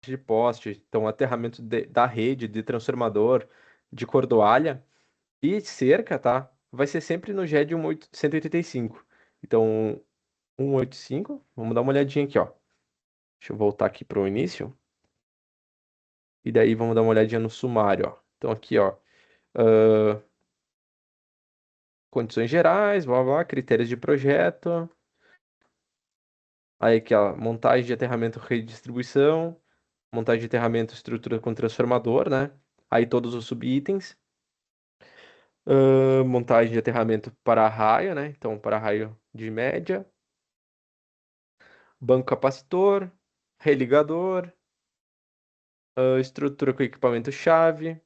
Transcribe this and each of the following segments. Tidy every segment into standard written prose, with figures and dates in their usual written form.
de poste, então aterramento da rede, de transformador, de cordoalha e cerca, tá? Vai ser sempre no GED 185. Então, 185, vamos dar uma olhadinha aqui, ó. Deixa eu voltar aqui para o início. E daí vamos dar uma olhadinha no sumário, ó. Então aqui, ó, ah, condições gerais, blá, blá, blá, critérios de projeto. Aí aqui, ó, montagem de aterramento redistribuição, montagem de aterramento estrutura com transformador, né? Aí todos os subitens. Montagem de aterramento para-raio, né? Então, para-raio de média. Banco capacitor, religador, estrutura com equipamento-chave.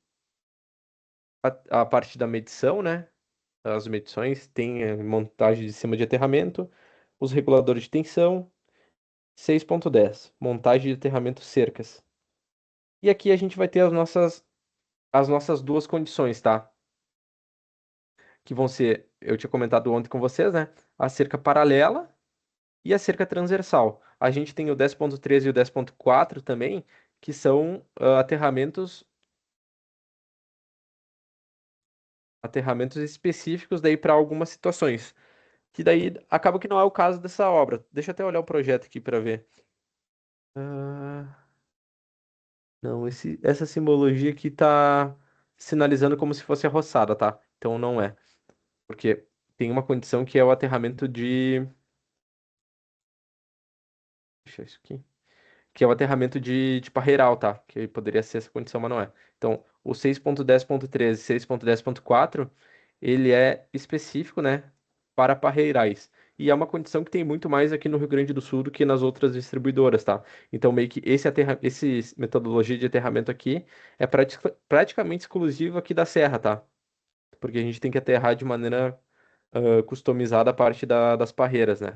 A parte da medição, né? As medições, tem montagem de cima de aterramento, os reguladores de tensão, 6.10, montagem de aterramento cercas. E aqui a gente vai ter as nossas duas condições, tá? Que vão ser, eu tinha comentado ontem com vocês, né? A cerca paralela e a cerca transversal. A gente tem o 10.13 e o 10.4 também, que são aterramentos específicos daí para algumas situações. Que daí acaba que não é o caso dessa obra. Deixa eu até olhar o projeto aqui para ver. Ah, não, essa simbologia aqui tá sinalizando como se fosse a roçada, tá? Então não é. Porque tem uma condição que é o aterramento de. Deixa eu isso aqui. Que é o aterramento de parreiral, tá? Que poderia ser essa condição, mas não é. Então, o 6.10.13 e 6.10.4, ele é específico, né, para parreirais. E é uma condição que tem muito mais aqui no Rio Grande do Sul do que nas outras distribuidoras, tá? Então, meio que esse metodologia de aterramento aqui é praticamente exclusivo aqui da Serra, tá? Porque a gente tem que aterrar de maneira customizada a parte das parreiras, né?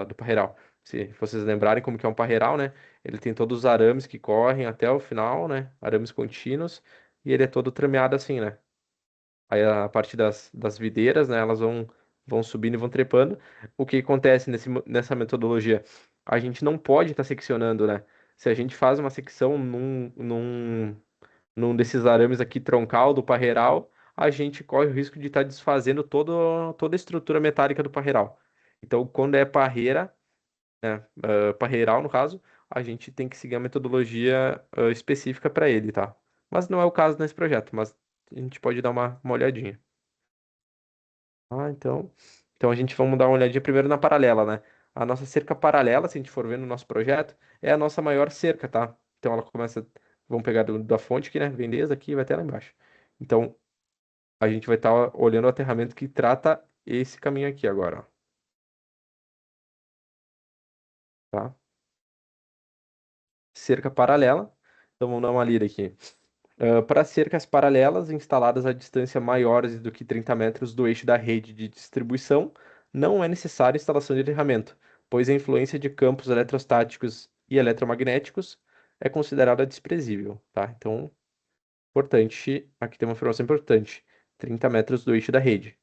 Do parreiral. Se vocês lembrarem como que é um parreiral, né? Ele tem todos os arames que correm até o final, né? Arames contínuos. E ele é todo trameado assim, né? Aí a parte das videiras, né? Elas vão subindo e vão trepando. O que acontece nessa metodologia? A gente não pode estar seccionando, né? Se a gente faz uma secção num desses arames aqui troncal do parreiral, a gente corre o risco de estar desfazendo toda a estrutura metálica do parreiral. Então, quando é parreira, né, parreiral no caso, a gente tem que seguir a metodologia específica para ele, tá? Mas não é o caso nesse projeto, mas a gente pode dar uma olhadinha. Então a gente vamos dar uma olhadinha primeiro na paralela, né? A nossa cerca paralela, se a gente for ver no nosso projeto, é a nossa maior cerca, tá? Então ela começa, vamos pegar da fonte aqui, né? Vem desde aqui e vai até lá embaixo. Então a gente vai estar olhando o aterramento que trata esse caminho aqui agora, ó, tá? Cerca paralela. Então vamos dar uma lida aqui. Para cercas paralelas instaladas a distância maiores do que 30 metros do eixo da rede de distribuição, não é necessária instalação de aterramento, pois a influência de campos eletrostáticos e eletromagnéticos é considerada desprezível, tá? Então, importante, aqui tem uma informação importante: 30 metros do eixo da rede,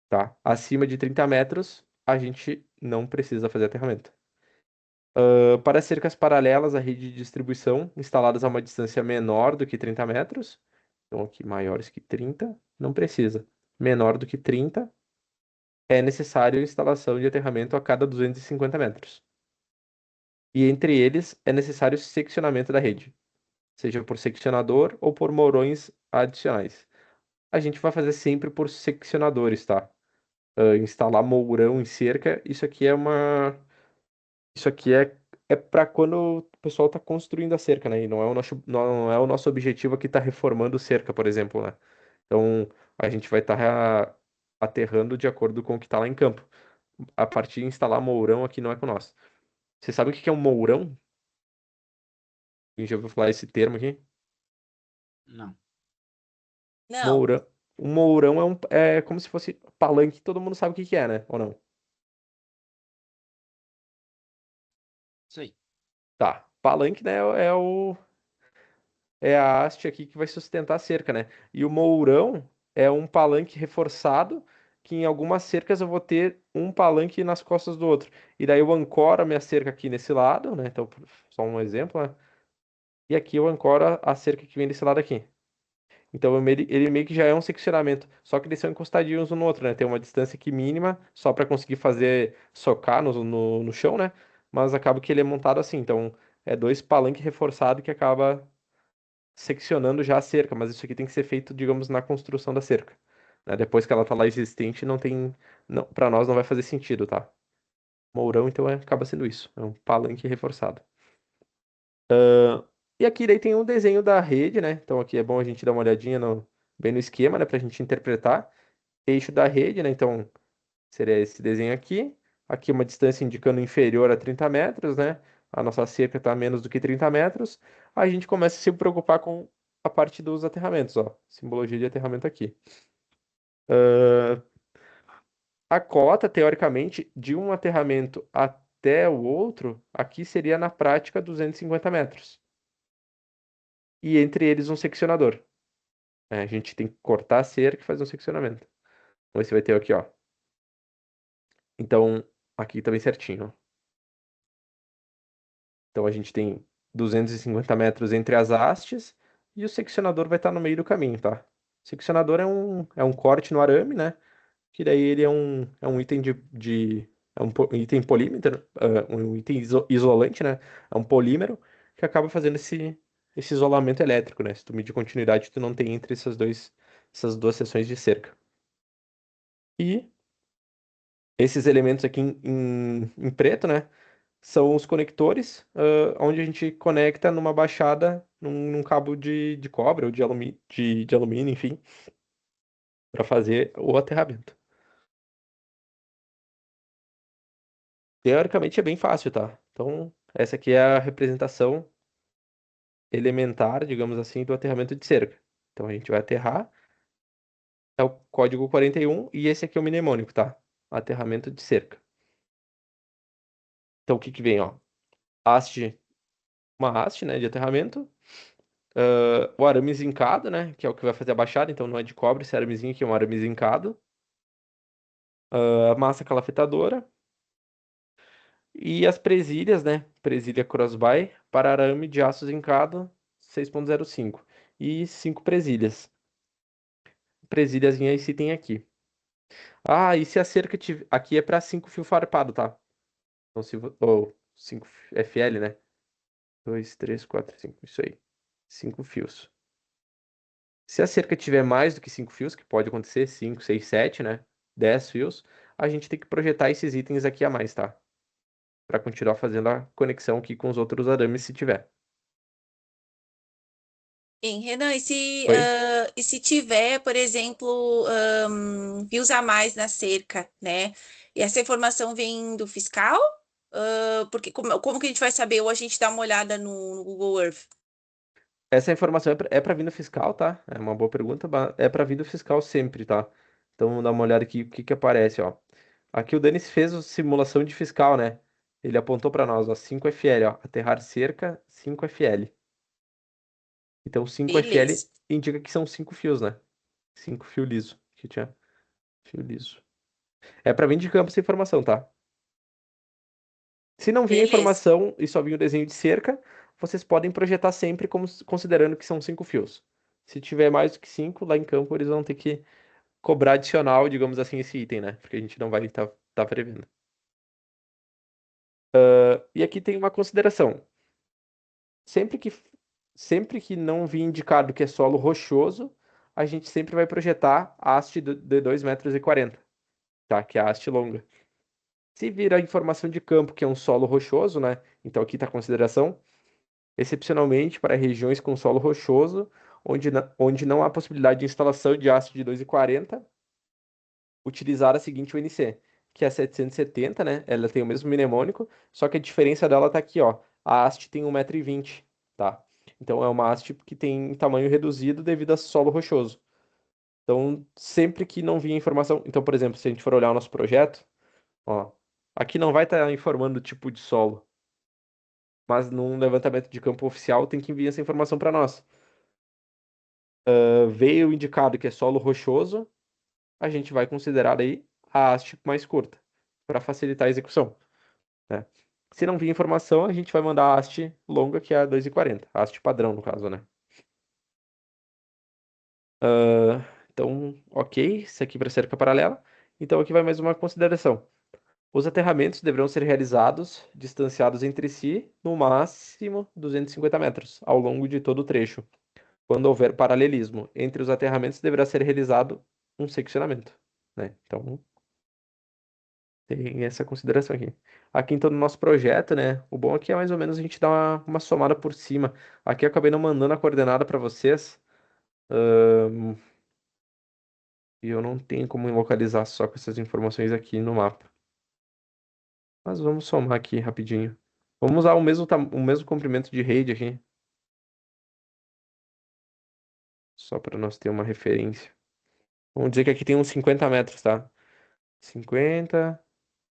tá? Acima de 30 metros, a gente não precisa fazer aterramento. Para cercas paralelas à rede de distribuição, instaladas a uma distância menor do que 30 metros, então aqui maiores que 30, não precisa. Menor do que 30, é necessário instalação de aterramento a cada 250 metros. E entre eles, é necessário seccionamento da rede, seja por seccionador ou por morões adicionais. A gente vai fazer sempre por seccionadores, tá? Instalar mourão em cerca, isso aqui é para quando o pessoal está construindo a cerca, né? E não é o nosso objetivo aqui estar reformando cerca, por exemplo, né? Então, a gente vai estar aterrando de acordo com o que está lá em campo. A partir de instalar mourão aqui não é com nós. Você sabe o que que é um mourão? A gente já ouviu falar esse termo aqui? Não. Não. Mourão. Um mourão é como se fosse palanque, todo mundo sabe o que que é, né? Ou não? Isso aí. Tá. Palanque, né, é a haste aqui que vai sustentar a cerca, né? E o mourão é um palanque reforçado que em algumas cercas eu vou ter um palanque nas costas do outro. E daí eu ancoro a minha cerca aqui nesse lado, né? Então, só um exemplo, né? e aqui eu ancoro a cerca que vem desse lado aqui. Então ele meio que já é um seccionamento, só que eles são encostadinhos um no outro, né? Tem uma distância aqui mínima, só para conseguir fazer socar no chão, né? Mas acaba que ele é montado assim, então é dois palanques reforçados que acaba seccionando já a cerca, mas isso aqui tem que ser feito, digamos, na construção da cerca, né? Depois que ela tá lá existente, não tem, não, para nós não vai fazer sentido, tá? Mourão, então acaba sendo isso, é um palanque reforçado. E aqui daí tem um desenho da rede, né? Então aqui é bom a gente dar uma olhadinha bem no esquema, né? Pra gente interpretar. Eixo da rede, né? Então seria esse desenho aqui. Aqui uma distância indicando inferior a 30 metros, né? A nossa cerca está a menos do que 30 metros. A gente começa a se preocupar com a parte dos aterramentos, ó. Simbologia de aterramento aqui. A cota, teoricamente, de um aterramento até o outro, aqui seria na prática 250 metros. E entre eles um seccionador. A gente tem que cortar a cerca e fazer um seccionamento. Então você vai ter aqui, ó. Então, aqui também certinho, ó. Então a gente tem 250 metros entre as hastes e o seccionador vai estar no meio do caminho, tá? O seccionador é um corte no arame, né? Que daí ele é um item um item polímero, um item isolante, né? É um polímero que acaba fazendo esse isolamento elétrico, né? Se tu medir continuidade, tu não tem entre essas duas seções de cerca. E esses elementos aqui em preto, né? São os conectores, onde a gente conecta numa baixada, num cabo de cobre ou de alumínio, enfim, para fazer o aterramento. Teoricamente é bem fácil, tá? Então, essa aqui é a representação elementar, digamos assim, do aterramento de cerca. Então, a gente vai aterrar, é o código 41, e esse aqui é o mnemônico, tá? Aterramento de cerca. Então, o que que vem, ó? Haste, uma haste, né, de aterramento. O arame zincado, né? Que é o que vai fazer a baixada, então não é de cobre, esse aramezinho aqui é um arame zincado. A massa calafetadora. E as presilhas, né? Presilha crossbar para arame de aço zincado 6.05. E 5 presilhas. Presilhazinha esse tem aqui. Ah, e se a cerca tiver. Aqui é para 5 fio farpado, tá? Então, ou 5 FL, né? 2, 3, 4, 5. Isso aí. 5 fios. Se a cerca tiver mais do que 5 fios, que pode acontecer, 5, 6, 7, né? 10 fios, a gente tem que projetar esses itens aqui a mais, tá? Para continuar fazendo a conexão aqui com os outros arames se tiver. Sim, Renan, Oi? e se tiver, por exemplo, fios a mais na cerca, né? E essa informação vem do fiscal? Porque como que a gente vai saber? Ou a gente dá uma olhada no Google Earth? Essa informação é para vir do fiscal, tá? É uma boa pergunta, é para vir do fiscal sempre, tá? Então vamos dar uma olhada aqui o que que aparece, ó. Aqui o Denis fez a simulação de fiscal, né? Ele apontou para nós, ó, 5 FL, ó, aterrar cerca 5 FL. Então 5 FL Beleza. indica que são 5 fios, né? 5 fio liso, que tinha fio liso. É para vir de campo essa informação, tá? Se não vir a Beleza. informação e só vir o desenho de cerca, vocês podem projetar sempre como considerando que são 5 fios. Se tiver mais do que 5, lá em campo eles vão ter que cobrar adicional, digamos assim, esse item, né? Porque a gente não vai estar prevendo. E aqui tem uma consideração. Sempre que, sempre que não vir indicado que é solo rochoso, a gente sempre vai projetar a haste de 2,40 m, tá? Que é a haste longa. Se vir a informação de campo que é um solo rochoso, né? Então aqui está a consideração. Excepcionalmente para regiões com solo rochoso, onde não há possibilidade de instalação de haste de 2,40 m, utilizar a seguinte UNC, que é a 770, né? Ela tem o mesmo mnemônico, só que a diferença dela tá aqui, ó. A haste tem 1,20 m, tá? Então é uma haste que tem tamanho reduzido devido a solo rochoso. Então, sempre que não vir informação. Então, por exemplo, se a gente for olhar o nosso projeto, ó, aqui não vai estar informando o tipo de solo, mas num levantamento de campo oficial tem que enviar essa informação para nós. Veio indicado que é solo rochoso, a gente vai considerar aí a haste mais curta, para facilitar a execução, né? Se não vir informação, a gente vai mandar a haste longa, que é a 2,40. A haste padrão, no caso, né? Então, ok, isso aqui para cerca paralela. Então, aqui vai mais uma consideração. Os aterramentos deverão ser realizados distanciados entre si, no máximo 250 metros, ao longo de todo o trecho. Quando houver paralelismo entre os aterramentos, deverá ser realizado um seccionamento, né? Então, tem essa consideração aqui. Aqui, então, no nosso projeto, né? O bom aqui é mais ou menos a gente dar uma somada por cima. Aqui eu acabei não mandando a coordenada para vocês. E eu não tenho como localizar só com essas informações aqui no mapa. Mas vamos somar aqui rapidinho. Vamos usar o mesmo comprimento de rede aqui. Só para nós ter uma referência. Vamos dizer que aqui tem uns 50 metros, tá? 50.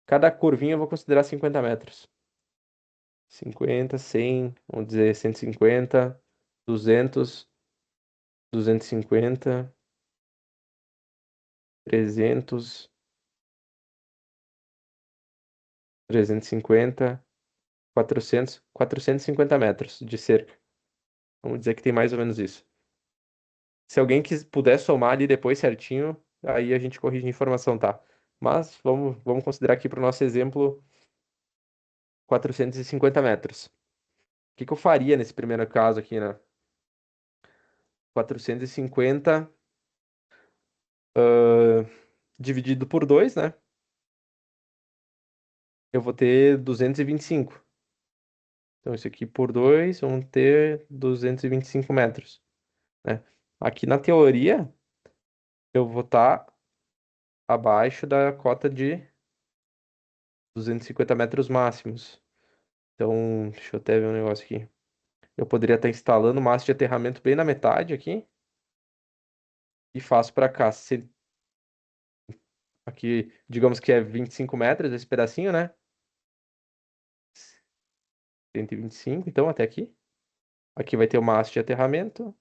Cada curvinha eu vou considerar 50 metros. 50, 100, vamos dizer 150, 200, 250, 300, 350, 400, 450 metros de cerca. Vamos dizer que tem mais ou menos isso. Se alguém puder somar ali depois certinho, aí a gente corrige a informação, tá? Mas vamos considerar aqui para o nosso exemplo 450 metros. O que que eu faria nesse primeiro caso aqui, né? 450 dividido por 2, né? Eu vou ter 225. Então, isso aqui por 2, vamos ter 225 metros, né? Aqui na teoria, eu vou estar abaixo da cota de 250 metros máximos. Então, deixa eu até ver um negócio aqui. Eu poderia estar instalando massa de aterramento bem na metade aqui e faço para cá. Aqui, digamos que é 25 metros esse pedacinho, né? 125, então, até aqui. Aqui vai ter uma haste de aterramento,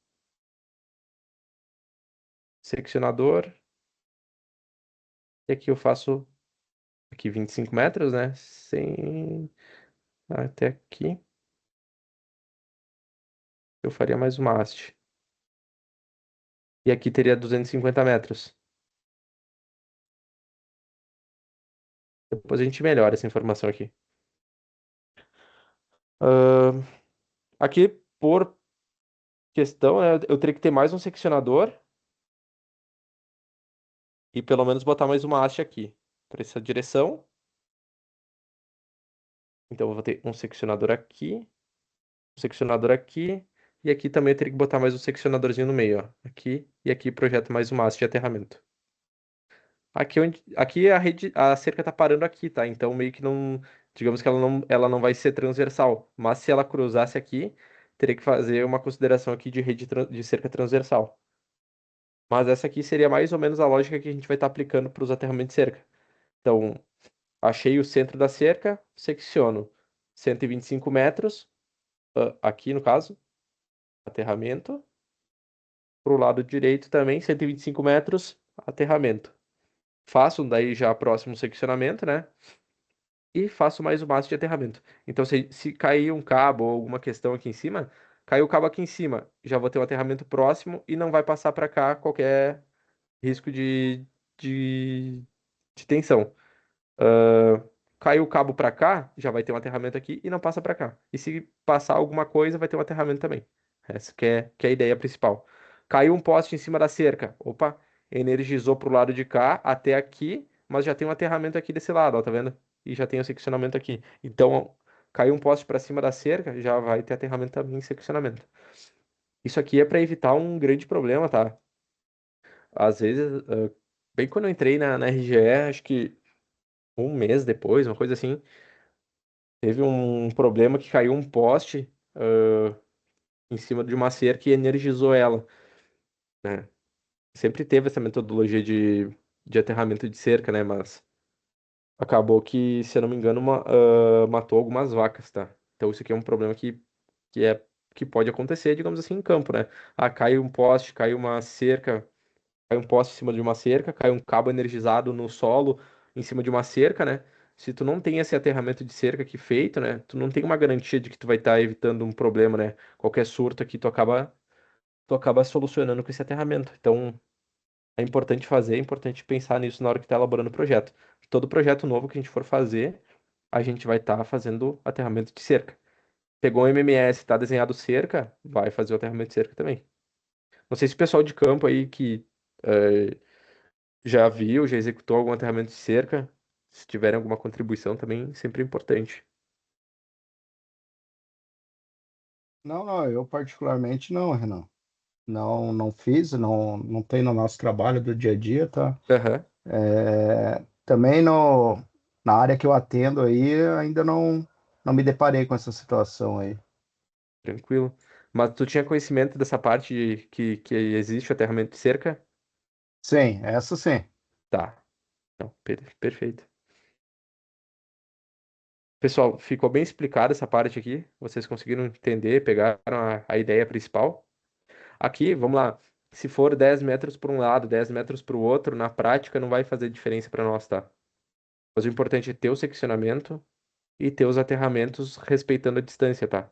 seccionador. E aqui eu faço aqui 25 metros, né? Até aqui. Eu faria mais uma haste. E aqui teria 250 metros. Depois a gente melhora essa informação aqui. Ahn, Aqui, por questão, né, eu teria que ter mais um seccionador e pelo menos botar mais uma haste aqui para essa direção. Então eu vou ter um seccionador aqui e aqui também eu teria que botar mais um seccionadorzinho no meio, ó. Aqui e aqui projeto mais uma haste de aterramento. Aqui a rede, a cerca tá parando aqui, tá? Então meio que não, digamos que ela não vai ser transversal, mas se ela cruzasse aqui, teria que fazer uma consideração aqui de de cerca transversal. Mas essa aqui seria mais ou menos a lógica que a gente vai estar aplicando para os aterramentos de cerca. Então, achei o centro da cerca, secciono 125 metros, aqui no caso, aterramento. Para o lado direito também, 125 metros, aterramento. Faço daí já próximo seccionamento, né? E faço mais o maço de aterramento. Então, se cair um cabo ou alguma questão aqui em cima, caiu o cabo aqui em cima, já vou ter um aterramento próximo e não vai passar para cá qualquer risco de, de tensão. Caiu o cabo para cá, já vai ter um aterramento aqui e não passa para cá. E se passar alguma coisa, vai ter um aterramento também. Essa que é a ideia principal. Caiu um poste em cima da cerca. Opa, energizou pro lado de cá até aqui, mas já tem um aterramento aqui desse lado, ó, tá vendo? E já tem o seccionamento aqui. Então, caiu um poste para cima da cerca, já vai ter aterramento também em seccionamento. Isso aqui é para evitar um grande problema, tá? Às vezes, bem quando eu entrei na RGE, acho que um mês depois, uma coisa assim, teve um problema que caiu um poste, em cima de uma cerca e energizou ela, né? Sempre teve essa metodologia de aterramento de cerca, né? Mas acabou que, se eu não me engano, matou algumas vacas, tá? Então isso aqui é um problema que, é, que pode acontecer, digamos assim, em campo, né? Ah, cai um poste, cai uma cerca, cai um poste em cima de uma cerca, cai um cabo energizado no solo em cima de uma cerca, né? se tu não tem esse aterramento de cerca aqui feito, né? Tu não tem uma garantia de que tu vai estar evitando um problema, né? Qualquer surto aqui tu acaba solucionando com esse aterramento. Então, é importante fazer, é importante pensar nisso na hora que tá elaborando o projeto. Todo projeto novo que a gente for fazer, a gente vai estar fazendo aterramento de cerca. Pegou um MMS, tá desenhado cerca, vai fazer o aterramento de cerca também. Não sei se o pessoal de campo aí que já viu, já executou algum aterramento de cerca, se tiverem alguma contribuição também, sempre é importante. Não, não, eu particularmente não, Renan. Não, não fiz, não tem no nosso trabalho do dia a dia, tá? Aham, Também na área que eu atendo aí, ainda não me deparei com essa situação aí. tranquilo. Mas tu tinha conhecimento dessa parte que existe o aterramento de cerca? Sim, essa sim. Tá. Não, perfeito. Pessoal, ficou bem explicada essa parte aqui. Vocês conseguiram entender, pegaram a ideia principal? Aqui, vamos lá. Se for 10 metros para um lado, 10 metros para o outro, na prática não vai fazer diferença para nós, tá? Mas o importante é ter o seccionamento e ter os aterramentos respeitando a distância, tá?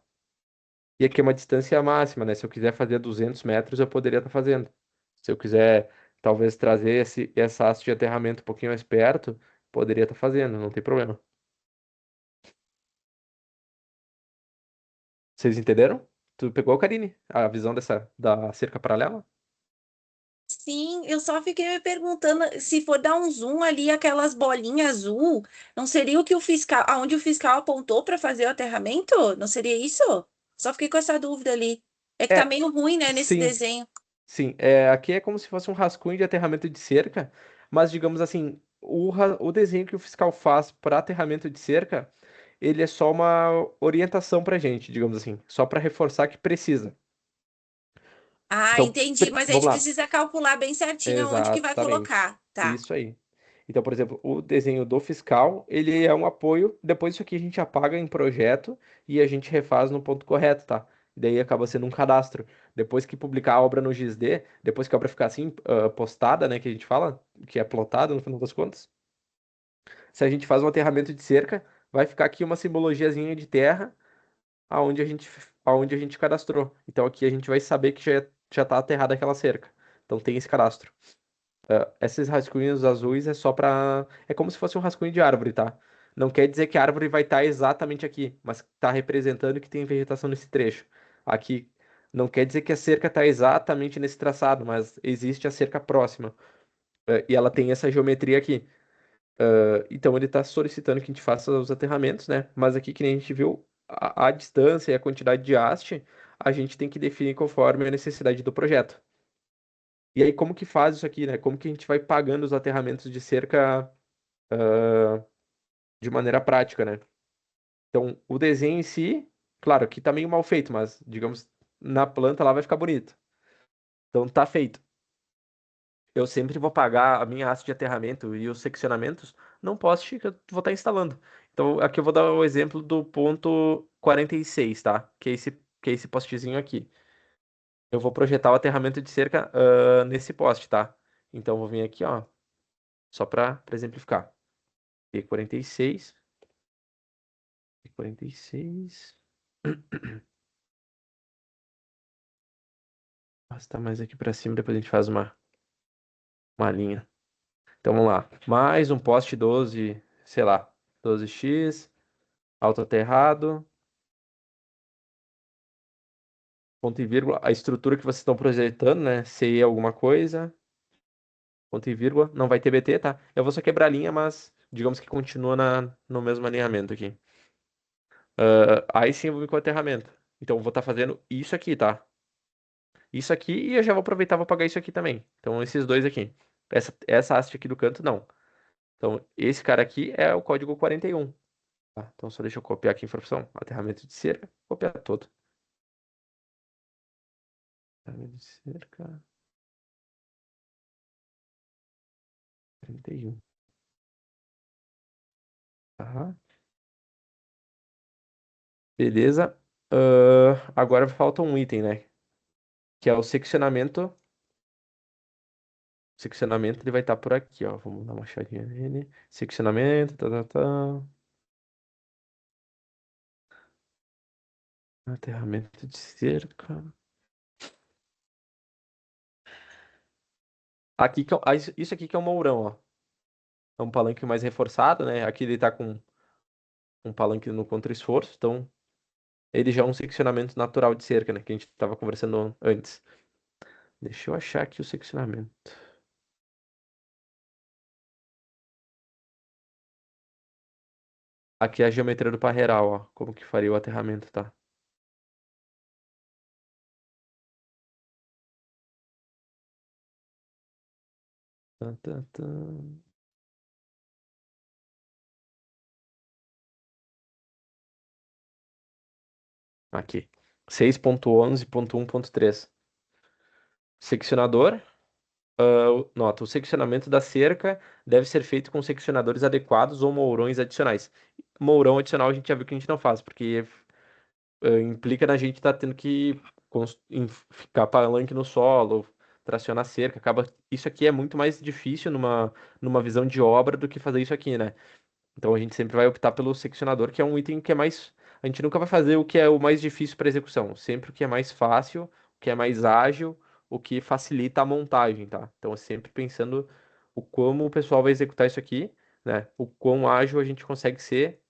E aqui é uma distância máxima, né? Se eu quiser fazer 200 metros, eu poderia estar fazendo. Se eu quiser, talvez, trazer essa haste de aterramento um pouquinho mais perto, poderia estar fazendo, não tem problema. Vocês entenderam? Tu pegou, Karine, a visão da cerca paralela? Sim, eu só fiquei me perguntando se for dar um zoom ali, aquelas bolinhas azul, não seria o que o fiscal, aonde o fiscal apontou para fazer o aterramento? Não seria isso? Só fiquei com essa dúvida ali. É que tá É, meio ruim, né, nesse sim, desenho. sim. Aqui é como se fosse um rascunho de aterramento de cerca, mas digamos assim, o desenho que o fiscal faz para aterramento de cerca, ele é só uma orientação pra gente, digamos assim, só para reforçar que precisa. Ah, Então, entendi, mas a vamos gente lá. precisa calcular bem certinho aonde que vai Exatamente. colocar, tá? Isso aí. Então, por exemplo, o desenho do fiscal, ele é um apoio. Depois isso aqui a gente apaga em projeto e a gente refaz no ponto correto, tá? Daí acaba sendo um cadastro. Depois que publicar a obra no XD, depois que a obra ficar assim, postada, né, que a gente fala, que é plotada no final das contas, se a gente faz um aterramento de cerca, vai ficar aqui uma simbologiazinha de terra aonde a gente cadastrou. Então aqui a gente vai saber que já está aterrada aquela cerca. Então tem esse cadastro. Esses rascunhos azuis é só para. É como se fosse um rascunho de árvore, tá? Não quer dizer que a árvore vai estar exatamente aqui, mas está representando que tem vegetação nesse trecho. Aqui não quer dizer que a cerca está exatamente nesse traçado, mas existe a cerca próxima. E ela tem essa geometria aqui. Então ele está solicitando que a gente faça os aterramentos, né? Mas aqui, que nem a gente viu, a distância e a quantidade de haste, a gente tem que definir conforme a necessidade do projeto. E aí, como que faz isso aqui, né? Como que a gente vai pagando os aterramentos de cerca, de maneira prática, né? Então, o desenho em si, claro, aqui tá meio mal feito, mas, digamos, na planta lá vai ficar bonito. Então, tá feito. Eu sempre vou pagar a minha haste de aterramento e os seccionamentos não poste que eu vou estar instalando. Então, aqui eu vou dar o exemplo do ponto 46, tá? Que é esse postezinho aqui. Eu vou projetar o aterramento de cerca, nesse poste, tá? Então, eu vou vir aqui, ó, só para exemplificar. P46, P46. Arrastar mais aqui para cima, depois a gente faz uma linha. Então vamos lá. Mais um poste 12, sei lá, 12x, alto aterrado, ponto e vírgula. A estrutura que vocês estão projetando, né? CE alguma coisa, ponto e vírgula. Não vai ter BT, tá? Eu vou só quebrar a linha, mas digamos que continua no mesmo alinhamento aqui. Aí sim eu vou vir com o aterramento. Então eu vou estar fazendo isso aqui, tá? Isso aqui e eu já vou aproveitar e vou pagar isso aqui também. Então esses dois aqui. Essa haste aqui do canto, não. Então, esse cara aqui é o código 41. Tá? Então, só deixa eu copiar aqui a informação. Aterramento de cerca. Copiar todo. Aterramento de cerca. 31. Tá? Beleza. Agora falta um item, né? Que é o seccionamento Seccionamento ele vai estar por aqui, ó. Vamos dar uma olhadinha nele. Seccionamento, tá. Aterramento de cerca. Aqui isso aqui que é um mourão, ó. É um palanque mais reforçado, né? Aqui ele tá com um palanque no contra-esforço, então ele já é um seccionamento natural de cerca, né? Que a gente tava conversando antes. Deixa eu achar aqui o seccionamento. Aqui é a geometria do parreiral, ó. Como que faria o aterramento, tá? Tá. Aqui. 6.11.1.3. Seccionador. Nota, o seccionamento da cerca deve ser feito com seccionadores adequados ou mourões adicionais. Mourão adicional a gente já viu que a gente não faz, porque implica na gente estar tendo que ficar palanque no solo, tracionar cerca. Isso aqui é muito mais difícil numa visão de obra do que fazer isso aqui, né? Então a gente sempre vai optar pelo seccionador, que é um item que é mais. A gente nunca vai fazer o que é o mais difícil para execução, sempre o que é mais fácil, o que é mais ágil, o que facilita a montagem, tá? Então é sempre pensando o como o pessoal vai executar isso aqui, né? O quão ágil a gente consegue ser,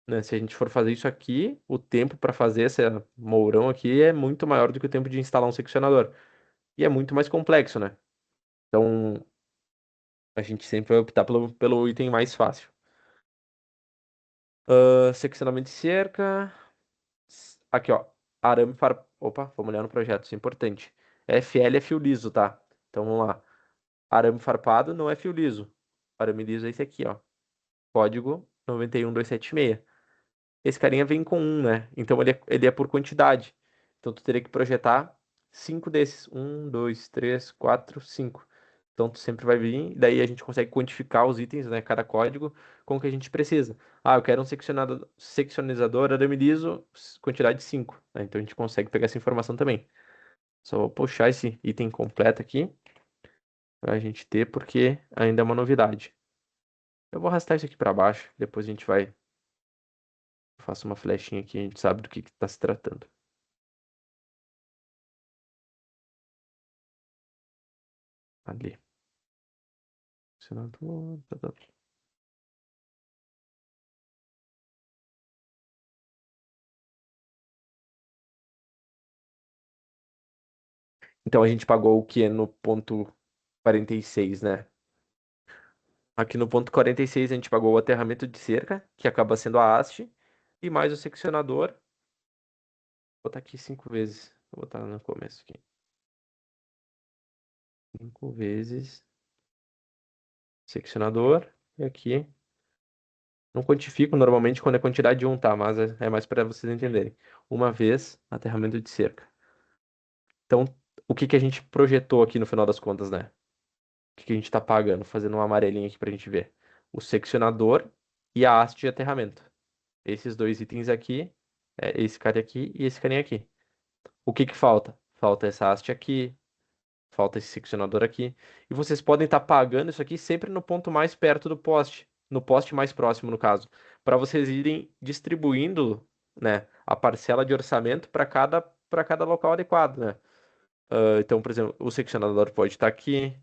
né? Se a gente for fazer isso aqui, o tempo para fazer esse mourão aqui é muito maior do que o tempo de instalar um seccionador. E é muito mais complexo, né? Então a gente sempre vai optar pelo item mais fácil. Seccionamento de cerca. Aqui, ó. Arame para. Opa, vamos olhar no projeto, isso é importante. FL é fio liso, tá? Então vamos lá. Arame farpado não é fio liso. Arame liso é esse aqui, ó. Código 91276. Esse carinha vem com um, né? Então ele é por quantidade. Então tu teria que projetar 5 desses. Um, dois, três, quatro, 5. Então tu sempre vai vir, daí a gente consegue quantificar os itens, né? Cada código com o que a gente precisa. Ah, eu quero um seccionizador arame liso, quantidade 5. Né? Então a gente consegue pegar essa informação também. Só vou puxar esse item completo aqui pra gente ter, porque ainda é uma novidade. Eu vou arrastar isso aqui para baixo, depois a gente vai. Faço uma flechinha aqui, a gente sabe do que está se tratando. Ali. Senador, tá. Então a gente pagou o que no ponto 46, né? Aqui no ponto 46 a gente pagou o aterramento de cerca, que acaba sendo a haste, e mais o seccionador. Vou botar aqui 5 vezes. Vou botar no começo aqui. 5 vezes seccionador. E aqui. Não quantifico normalmente quando é quantidade de um, tá? Mas é mais para vocês entenderem. Uma vez aterramento de cerca. Então, o que que a gente projetou aqui no final das contas, né? O que que a gente está pagando? Fazendo uma amarelinha aqui para a gente ver. O seccionador e a haste de aterramento. Esses dois itens aqui, esse cara aqui e esse carinha aqui. O que que falta? Falta essa haste aqui, falta esse seccionador aqui. E vocês podem estar pagando isso aqui sempre no ponto mais perto do poste, no poste mais próximo, no caso, para vocês irem distribuindo, né, a parcela de orçamento para cada local adequado, né? Então, por exemplo, o seccionador pode estar aqui.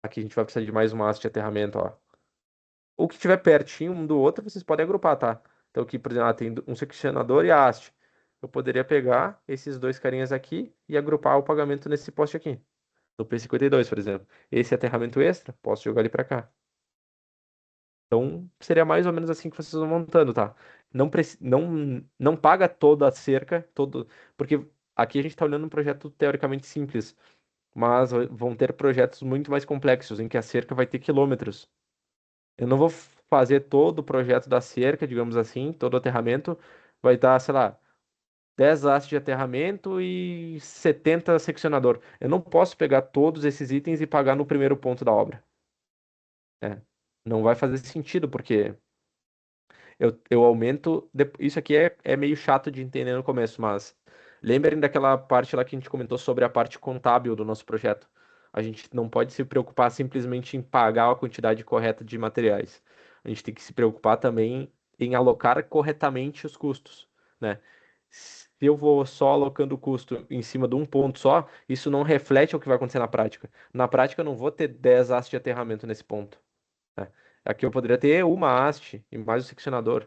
Aqui a gente vai precisar de mais uma haste de aterramento, ó. O que estiver pertinho um do outro, vocês podem agrupar, tá? Então aqui, por exemplo, tem um seccionador e a haste. Eu poderia pegar esses dois carinhas aqui e agrupar o pagamento nesse poste aqui. No P52, por exemplo. Esse aterramento extra, posso jogar ele para cá. Então, seria mais ou menos assim que vocês vão montando, tá? Não paga toda a cerca, porque aqui a gente está olhando um projeto teoricamente simples, mas vão ter projetos muito mais complexos, em que a cerca vai ter quilômetros. Eu não vou fazer todo o projeto da cerca, digamos assim, todo o aterramento. Vai dar, sei lá, 10 hastes de aterramento e 70 seccionador. Eu não posso pegar todos esses itens e pagar no primeiro ponto da obra. Né? Não vai fazer sentido, porque eu aumento. Isso aqui é meio chato de entender no começo, mas lembrem daquela parte lá que a gente comentou sobre a parte contábil do nosso projeto. A gente não pode se preocupar simplesmente em pagar a quantidade correta de materiais. A gente tem que se preocupar também em alocar corretamente os custos, né? Se eu vou só alocando o custo em cima de um ponto só, isso não reflete o que vai acontecer na prática. Na prática, eu não vou ter 10 hastes de aterramento nesse ponto, né? Aqui eu poderia ter uma haste e mais o seccionador,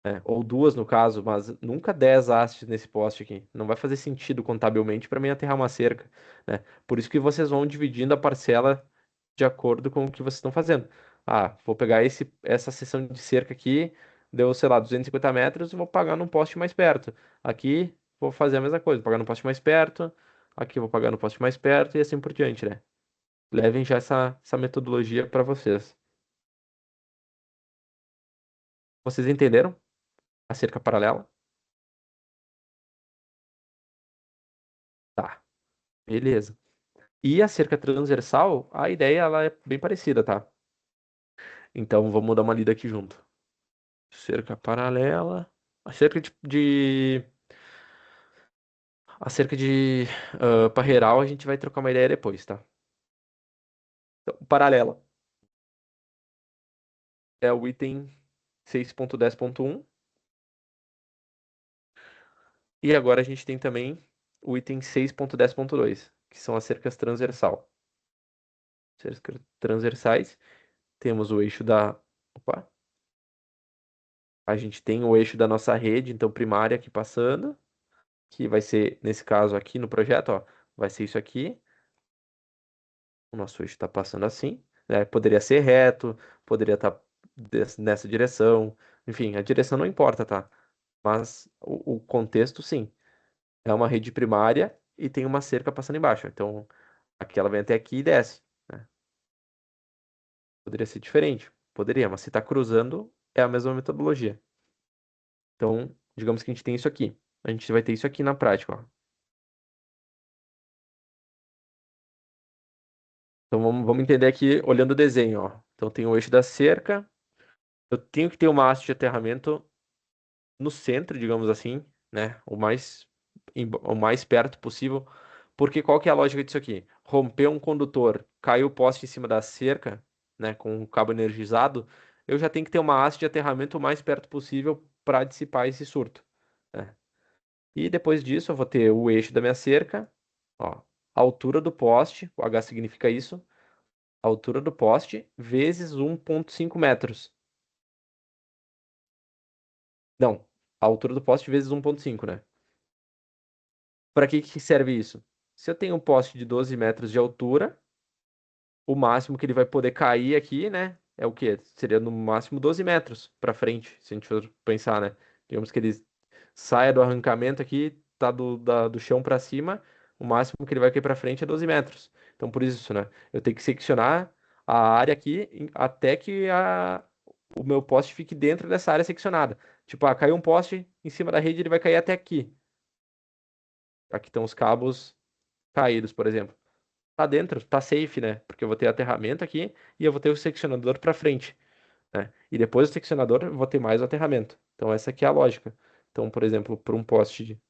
né? Ou duas no caso, mas nunca 10 hastes nesse poste aqui. Não vai fazer sentido contabilmente para mim aterrar uma cerca, né? Por isso que vocês vão dividindo a parcela de acordo com o que vocês estão fazendo. Ah, vou pegar essa seção de cerca aqui, deu, sei lá, 250 metros e vou pagar num poste mais perto. Aqui vou fazer a mesma coisa, pagar num poste mais perto, aqui eu vou pagar no poste mais perto e assim por diante, né? Levem já essa metodologia para vocês. Vocês entenderam a cerca paralela? Tá, beleza. E a cerca transversal, a ideia ela é bem parecida, tá? Então vamos dar uma lida aqui junto. Cerca paralela. A cerca parreiral a gente vai trocar uma ideia depois, tá? Então, paralela é o item 6.10.1. E agora a gente tem também o item 6.10.2, que são as cercas transversal. Cercas transversais, temos o eixo da. Opa! A gente tem o eixo da nossa rede, então primária aqui passando, que vai ser, nesse caso aqui no projeto, ó, vai ser isso aqui. O nosso eixo está passando assim, né? Poderia ser reto, poderia estar nessa direção, enfim, a direção não importa, tá? Mas o contexto, sim. É uma rede primária e tem uma cerca passando embaixo. Então, aqui ela vem até aqui e desce, né? Poderia ser diferente, poderia, mas se está cruzando, é a mesma metodologia. Então, digamos que a gente tem isso aqui. A gente vai ter isso aqui na prática, ó. Então vamos entender aqui olhando o desenho, ó. Então tem o eixo da cerca. Eu tenho que ter uma haste de aterramento no centro, digamos assim, né? O mais perto possível. Porque qual que é a lógica disso aqui? Rompeu um condutor, caiu o poste em cima da cerca, né? Com o cabo energizado, eu já tenho que ter uma haste de aterramento o mais perto possível para dissipar esse surto, né? E depois disso eu vou ter o eixo da minha cerca, ó, a altura do poste, o H significa isso, a altura do poste vezes 1,5 metros. Não, a altura do poste vezes 1,5, né? Para que serve isso? Se eu tenho um poste de 12 metros de altura, o máximo que ele vai poder cair aqui, né? É o quê? Seria no máximo 12 metros para frente, se a gente for pensar, né? Digamos que ele saia do arrancamento aqui, tá do chão para cima, o máximo que ele vai cair para frente é 12 metros. Então, por isso, né? Eu tenho que seccionar a área aqui até que o meu poste fique dentro dessa área seccionada. Tipo, caiu um poste em cima da rede, ele vai cair até aqui. Aqui estão os cabos caídos, por exemplo. Tá dentro, tá safe, né? Porque eu vou ter aterramento aqui e eu vou ter o seccionador para frente, né? E depois do seccionador eu vou ter mais o aterramento. Então essa aqui é a lógica. Então, por exemplo, para um poste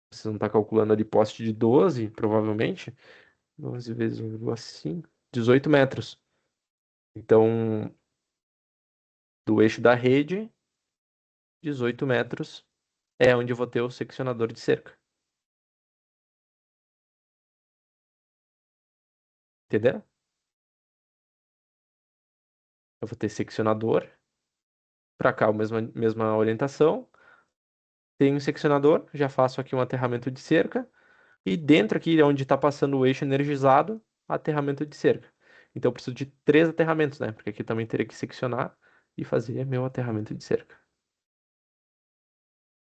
vocês vão estar calculando ali poste de 12, provavelmente. 12 vezes 1,5, 18 metros. Então, do eixo da rede, 18 metros é onde eu vou ter o seccionador de cerca. Entenderam? Eu vou ter seccionador. Para cá, a mesma orientação. Tenho um seccionador, já faço aqui um aterramento de cerca. E dentro aqui, onde está passando o eixo energizado, aterramento de cerca. Então eu preciso de 3 aterramentos, né? Porque aqui também teria que seccionar e fazer meu aterramento de cerca.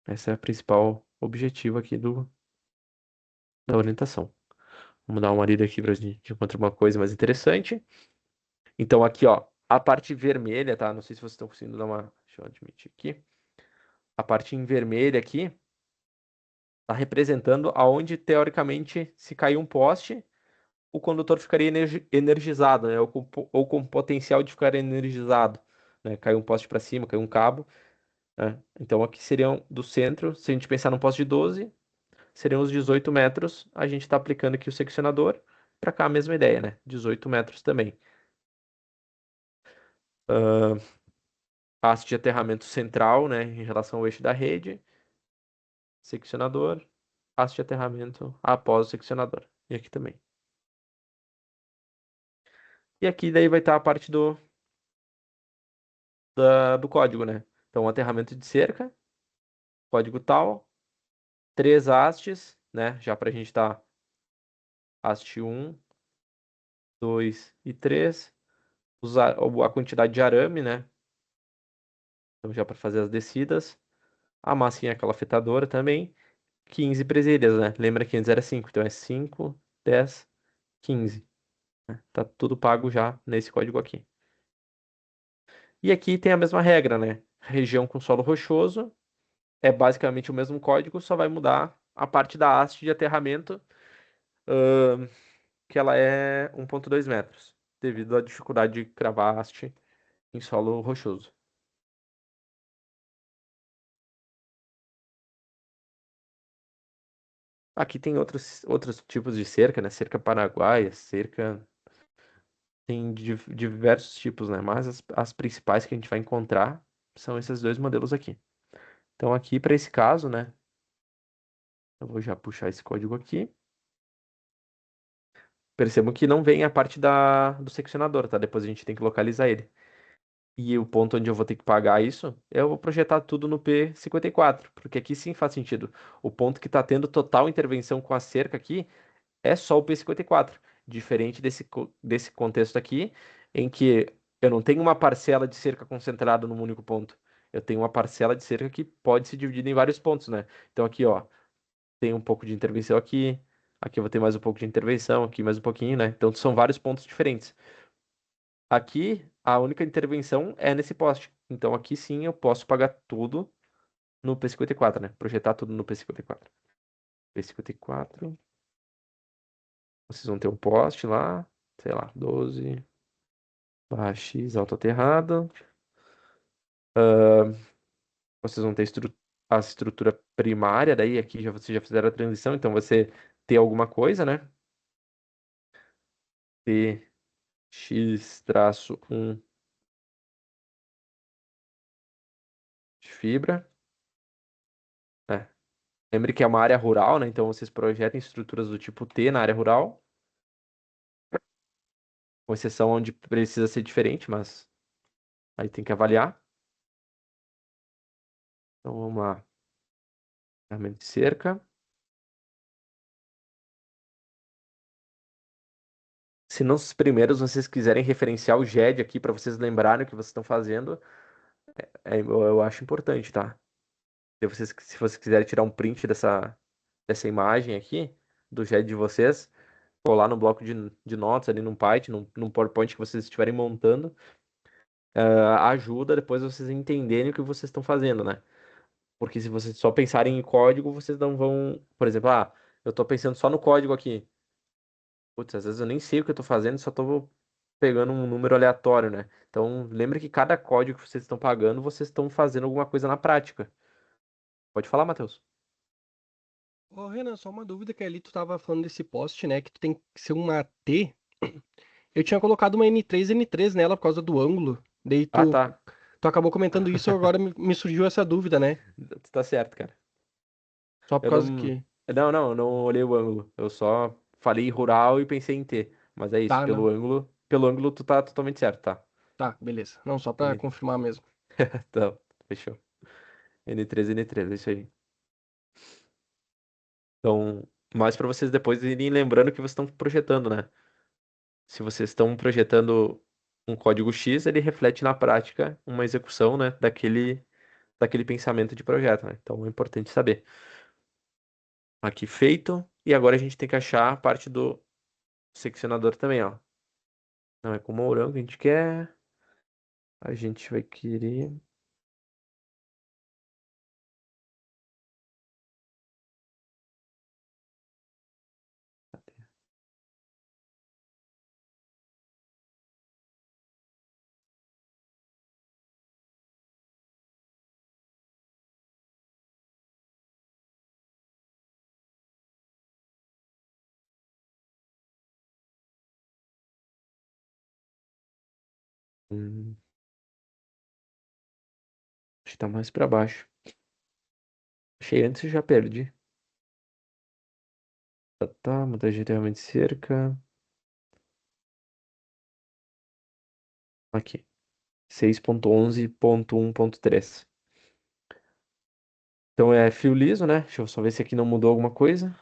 Esse é o principal objetivo aqui da orientação. Vamos dar uma lida aqui para a gente encontrar uma coisa mais interessante. Então aqui, ó, a parte vermelha, tá? Não sei se vocês estão conseguindo dar uma... Deixa eu admitir aqui. A parte em vermelho aqui está representando aonde, teoricamente, se cair um poste, o condutor ficaria energizado, né? Ou com potencial de ficar energizado, né? Caiu um poste para cima, caiu um cabo, né? Então aqui seriam do centro, se a gente pensar num poste de 12, seriam os 18 metros, a gente está aplicando aqui o seccionador Para cá a mesma ideia, né? 18 metros também. Ah, haste de aterramento central, né? Em relação ao eixo da rede. Seccionador. Haste de aterramento após o seccionador. E aqui também. E aqui daí vai estar a parte do código, né? Então, aterramento de cerca, código tal, 3 hastes, né? Já para a gente estar haste 1, 2 e 3. Usar a quantidade de arame, né? Então, já para fazer as descidas. A massinha calafetadora também. 15 presilhas, né? Lembra que antes era 5, então é 5, 10, 15. Né? Tá tudo pago já nesse código aqui. E aqui tem a mesma regra, né? Região com solo rochoso é basicamente o mesmo código, só vai mudar a parte da haste de aterramento, que ela é 1,2 metros, devido à dificuldade de cravar a haste em solo rochoso. Aqui tem outros tipos de cerca, né? Cerca paraguaia, cerca. Tem diversos tipos, né? Mas as principais que a gente vai encontrar são esses dois modelos aqui. Então, aqui para esse caso, né? Eu vou já puxar esse código aqui. Percebam que não vem a parte do seccionador, tá? Depois a gente tem que localizar ele. E o ponto onde eu vou ter que pagar isso, eu vou projetar tudo no P54, porque aqui sim faz sentido. O ponto que está tendo total intervenção com a cerca aqui é só o P54. Diferente desse contexto aqui, em que eu não tenho uma parcela de cerca concentrada num único ponto. Eu tenho uma parcela de cerca que pode ser dividida em vários pontos, né? Então aqui, ó, tem um pouco de intervenção aqui, aqui eu vou ter mais um pouco de intervenção, aqui mais um pouquinho, né? Então são vários pontos diferentes. Aqui, a única intervenção é nesse poste. Então aqui sim eu posso pagar tudo no P54, né? Projetar tudo no P54. P54. Vocês vão ter um poste lá, sei lá, 12 barra X autoaterrado. Vocês vão ter a estrutura primária, daí aqui vocês já fizeram a transição, então você ter alguma coisa, né? Px-1 de fibra. É. Lembre que é uma área rural, né? Então vocês projetam estruturas do tipo T na área rural, com exceção onde precisa ser diferente, mas aí tem que avaliar. Então vamos lá. Armamento de cerca. Se nos primeiros vocês quiserem referenciar o GED aqui para vocês lembrarem o que vocês estão fazendo, eu acho importante, tá? Se vocês quiserem tirar um print dessa imagem aqui, do GED de vocês, colar no bloco de notas ali num Python, num PowerPoint que vocês estiverem montando, ajuda depois vocês entenderem o que vocês estão fazendo, né? Porque se vocês só pensarem em código, vocês não vão. Por exemplo, eu tô pensando só no código aqui. Putz, às vezes eu nem sei o que eu tô fazendo, só tô pegando um número aleatório, né? Então, lembre que cada código que vocês estão pagando, vocês estão fazendo alguma coisa na prática. Pode falar, Matheus. Ô, Renan, só uma dúvida que ali tu tava falando desse poste, né? Que tu tem que ser uma T. Eu tinha colocado uma N3 nela por causa do ângulo. Daí Ah, tu, tá. tu acabou comentando isso, agora me surgiu essa dúvida, né? Tu tá certo, cara. Só por Eu causa não. que. Não, eu não olhei o ângulo. Eu só falei rural e pensei em T. Mas é isso, Tá, não. pelo ângulo tu tá totalmente certo, tá? Tá, beleza. Não, só pra N... confirmar mesmo. Então, fechou. N3, é isso aí. Então, mais para vocês depois irem lembrando que vocês estão projetando, né? Se vocês estão projetando um código X, ele reflete na prática uma execução, né, daquele pensamento de projeto, né? Então é importante saber. Aqui feito. E agora a gente tem que achar a parte do seccionador também, ó. Não é com mourão que a gente quer. A gente vai querer. Hum, acho que tá mais pra baixo. Achei antes e já perdi. Tá, montagem de aterramento de cerca. Aqui. 6.11.1.3. Então é fio liso, né? Deixa eu só ver se aqui não mudou alguma coisa.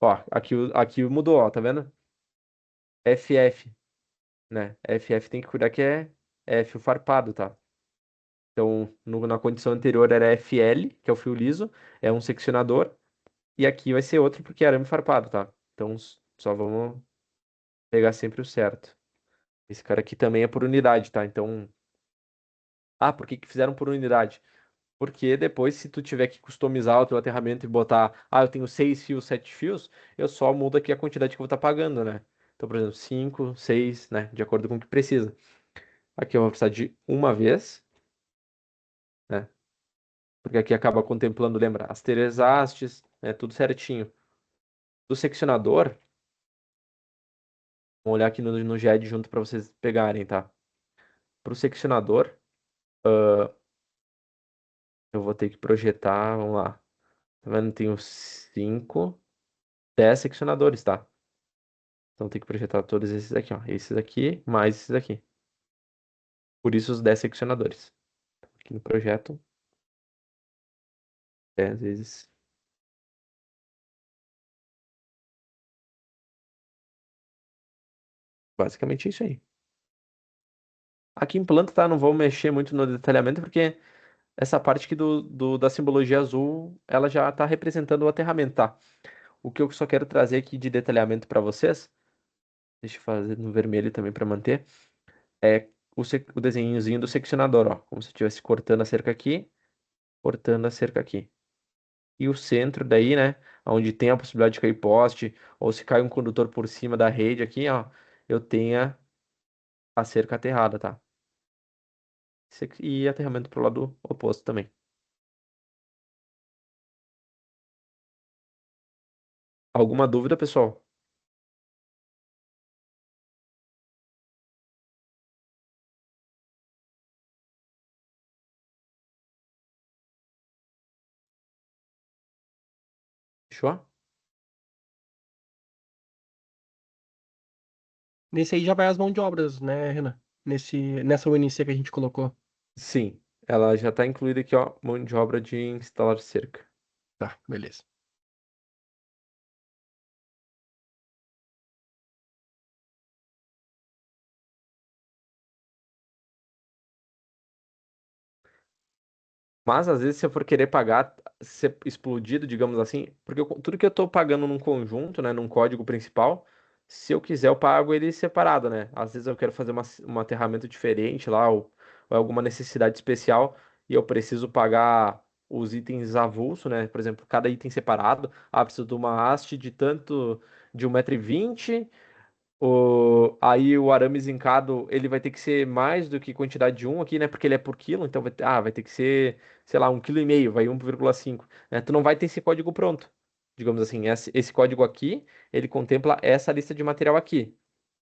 Ó, aqui mudou, ó, tá vendo? FF, né? FF tem que cuidar que é fio farpado, tá? Então, na condição anterior era FL, que é o fio liso, é um seccionador, e aqui vai ser outro porque é arame farpado, tá? Então, só vamos pegar sempre o certo. Esse cara aqui também é por unidade, tá? Então, por que que fizeram por unidade? Porque depois, se tu tiver que customizar o teu aterramento e botar, eu tenho 6 fios, 7 fios, eu só mudo aqui a quantidade que eu vou estar pagando, né? Então, por exemplo, 5, 6, né? De acordo com o que precisa. Aqui eu vou precisar de uma vez, né? Porque aqui acaba contemplando, lembra, as três hastes, né? Tudo certinho. Do seccionador, vamos olhar aqui no GED junto para vocês pegarem, tá? Para o seccionador, eu vou ter que projetar, vamos lá. Tá vendo? Tenho 5, 10 seccionadores, tá? Então tem que projetar todos esses aqui, ó. Esses aqui, mais esses aqui. Por isso os 10 seccionadores. Aqui no projeto, 10 vezes. Basicamente é isso aí. Aqui em planta, tá? Não vou mexer muito no detalhamento, porque essa parte aqui da simbologia azul, ela já tá representando o aterramento, tá? O que eu só quero trazer aqui de detalhamento para vocês, deixa eu fazer no vermelho também para manter, é o desenhozinho do seccionador, ó. Como se eu estivesse cortando a cerca aqui, cortando a cerca aqui. E o centro daí, né, onde tem a possibilidade de cair poste, ou se cai um condutor por cima da rede aqui, ó, eu tenha a cerca aterrada, tá? E aterramento pro lado oposto também. Alguma dúvida, pessoal? Fechou? Nesse aí já vai as mãos de obras, né, Renan? Nessa UNC que a gente colocou. Sim, ela já está incluída aqui, ó, mão de obra de instalar cerca. Tá, beleza. Mas às vezes, se eu for querer pagar, ser explodido, digamos assim, porque tudo que eu estou pagando num conjunto, né, num código principal, se eu quiser, eu pago ele separado, né? Às vezes eu quero fazer um aterramento diferente lá, ou alguma necessidade especial, e eu preciso pagar os itens avulso, né? Por exemplo, cada item separado. Preciso de uma haste de tanto, de 1,20 m. Aí o arame zincado, ele vai ter que ser mais do que quantidade de um aqui, né? Porque ele é por quilo, então vai ter que ser, sei lá, 1,5 kg, vai 1,5, né? Tu não vai ter esse código pronto. Digamos assim, esse código aqui, ele contempla essa lista de material aqui,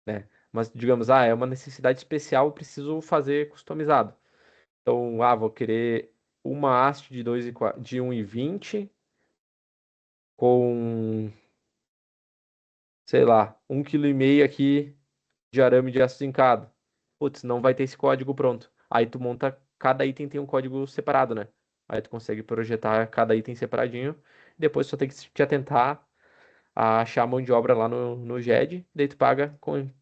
né? Mas digamos, é uma necessidade especial, eu preciso fazer customizado. Então, vou querer uma haste de 1,20 m com, sei lá, 1,5 kg aqui de arame de aço zincado. Putz, não vai ter esse código pronto. Aí tu monta, cada item tem um código separado, né? Aí tu consegue projetar cada item separadinho. Depois só tem que te atentar a achar a mão de obra lá no GED. Daí tu paga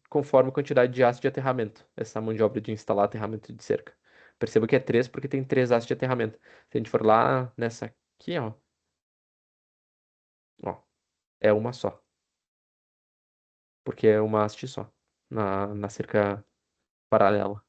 conforme a quantidade de aço de aterramento. Essa mão de obra de instalar aterramento de cerca. Perceba que é 3 porque tem 3 aços de aterramento. Se a gente for lá nessa aqui, ó, é uma só. Porque é uma haste só na cerca paralela.